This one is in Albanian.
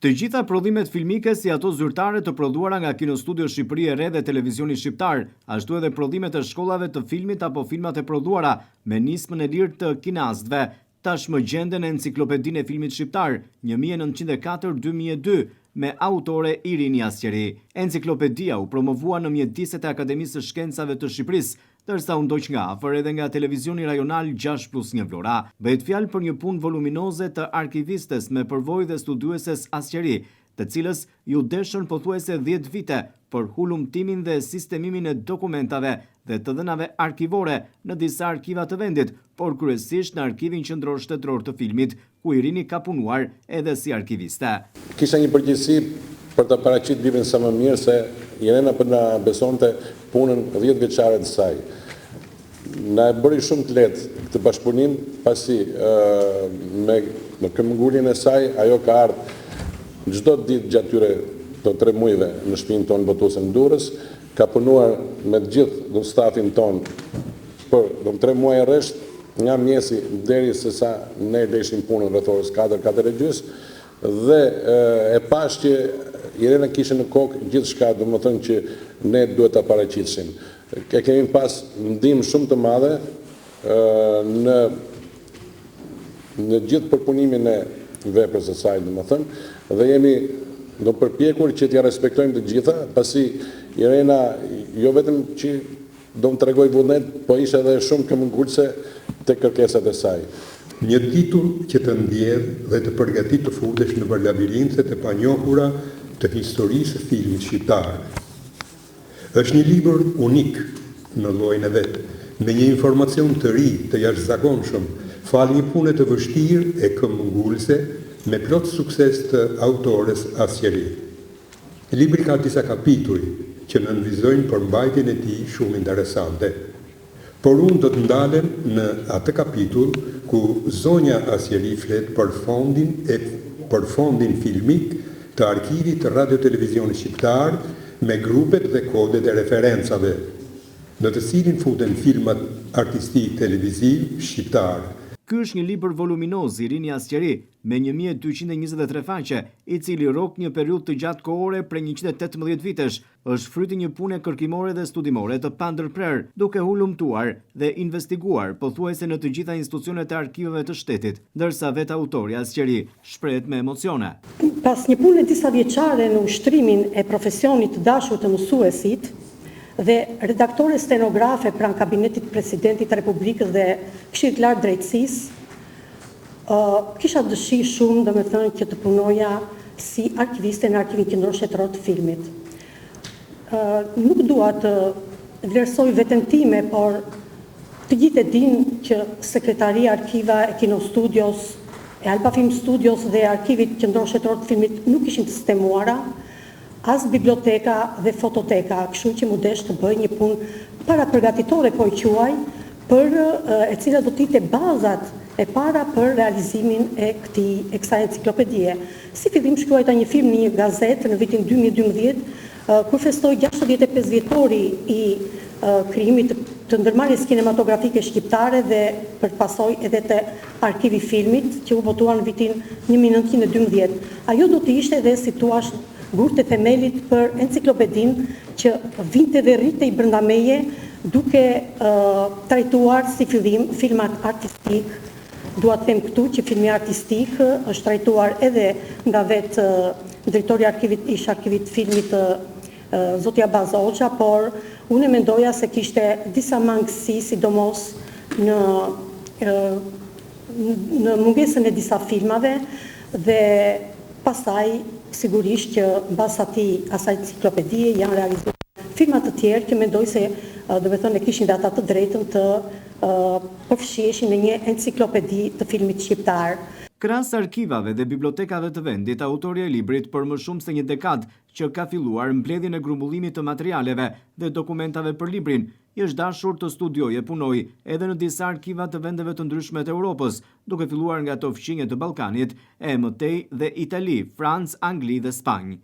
Të gjitha prodhimet filmike si ato zyrtare të prodhuara nga Kinostudio Shqipëri e Re dhe Televizioni Shqiptar, ashtu edhe prodhimet e shkollave të filmit apo filmat e prodhuara me nismën e lirë të kinastëve, tashmë gjenden në Enciklopedinë e Filmit Shqiptar 1904-2002 me autore Irini Asqeri. Enciklopedia u promovua në mjediset e Akademisë së Shkencave të Shqipërisë, tërsa u ndoq nga afër edhe nga televizioni rajonal 6+1 Vlora. Bëhet fjalë për një punë voluminoze të arkivistes me përvojë dhe studiueses Asqeri, të cilës ju deshën pothuajse 10 vite për hulumtimin dhe sistemimin e dokumentave dhe të dhënave arkivore në disa arkiva të vendit, por kryesisht në Arkivin Qendror Shtetëror të Filmit, ku Irini ka punuar edhe si arkiviste. Kisha një përgjegjësi për të paraqitur librin sa më mirë se Irena për na besonte punën 10 vjeçare të saj. Na e bëri shumë të lehtë këtë bashkëpunim, pasi me këmbënguljen e saj ajo ka ardhur çdo ditë gjatë tyre të 3 muajve në shtëpinë tonë botuese në Durrës, ka punuar me të gjithë stafin tonë për 3 muaj rresht, nga mjesi deri se sa ne lëshim punën rreth orës 4:30 dhe e pash që Irena kishte në kokë gjithçka, domethënë që ne duhet ta paraqitshim. Kemi pas ndihmë shumë të madhe në gjithë përpunimin e veprës së saj, domethënë, dhe jemi do përpjekur që t'ja respektojmë të gjitha, pasi Irena jo vetëm që do më tregoj vullnet, po ishte edhe shumë këmbëngulëse te kërkesat e saj. Një titull që të ndjedh dhe të përgatit të futesh në labirintet e panjohura të historisë së filmit shqiptar. Është një libër unik në llojin e vet, me një informacion të ri, të jashtëzakonshëm, falë një pune të vështirë e këmbëngulëse me plot sukses të autores Asqeri. Libri ka disa kapituj që nënvizojnë përmbajtjen e tij shumë interesante. Por unë do të ndalem në atë kapitull ku zonja Asqeri flet për fondin filmik të arkivit të Radio-Televizionit Shqiptar me grupet dhe kodet e referencave, në të cilin futen filmat artistik televiziv shqiptar. Ky është një libër voluminoz Irini Asqeri me 1223 faqe, i cili rrok një periudhë të gjatë kohore prej 118 vitesh. Është fryti një pune kërkimore dhe studimore të pandërprer, duke hulumtuar dhe investiguar pothuajse në të gjitha institucionet e arkiveve të shtetit, ndërsa vetë autori Asqeri shprehet me emocione. Pas një pune disa vjeçare në ushtrimin e profesionit të dashur të mësuesit dhe redaktore stenografe pranë kabinetit presidentit të Republikës dhe Këshillit të Lartë Drejtësisë, kisha dëshirë shumë, domethënë, që të punoja si arkiviste në Arkivin Qendror Shtetëror të Filmit. Nuk dua të vlerësoj veten time, por të gjithë e dinë që Sekretaria Arkiva e Kinostudios, e Alba Film Studios dhe Arkivit Qendror Shtetëror të Filmit nuk ishin të sistemuara, as biblioteka dhe fototeka, kështu që mu desh të bëj një punë para përgatitore, po i quaj, për e cila do t'ite bazat e para për realizimin e kësaj enciklopedie. Si fillim shkruajta një film në një gazetë në vitin 2012, kur festoi 65 vjetori i krijimit të ndërmarrjes kinematografike shqiptare dhe për pasoj edhe të Arkivi Filmit, që u botua në vitin 1912. Ajo do të ishte edhe, si thua, gurë të themelit për enciklopedinë që vinte dhe rritej brenda meje, duke trajtuar si fillim filmat artistik. Dua të them këtu që filmi artistik është trajtuar edhe nga vetë drejtori ish arkivit filmit Zotja Baza Hoxha, por unë mendoja se kishte disa mangësi, sidomos në mungesën e disa filmave, dhe pastaj sigurisht që mbas asaj enciklopedie janë realizuar filmat të tjerë që mendoj se domethënë kishin dhe ata të drejtën të përfshiheshin në një enciklopedi të filmit shqiptar. Krahas arkivave dhe bibliotekave të vendit, autori e librit për më shumë se një dekadë që ka filluar mbledhjen e grumbullimit të materialeve dhe dokumentave për librin, i është dashur të studiojë e punojë edhe në disa arkiva të vendeve të ndryshme të Europës, duke filluar nga të fqinjet të Ballkanit, e mëtej dhe Itali, Francë, Angli dhe Spanjë.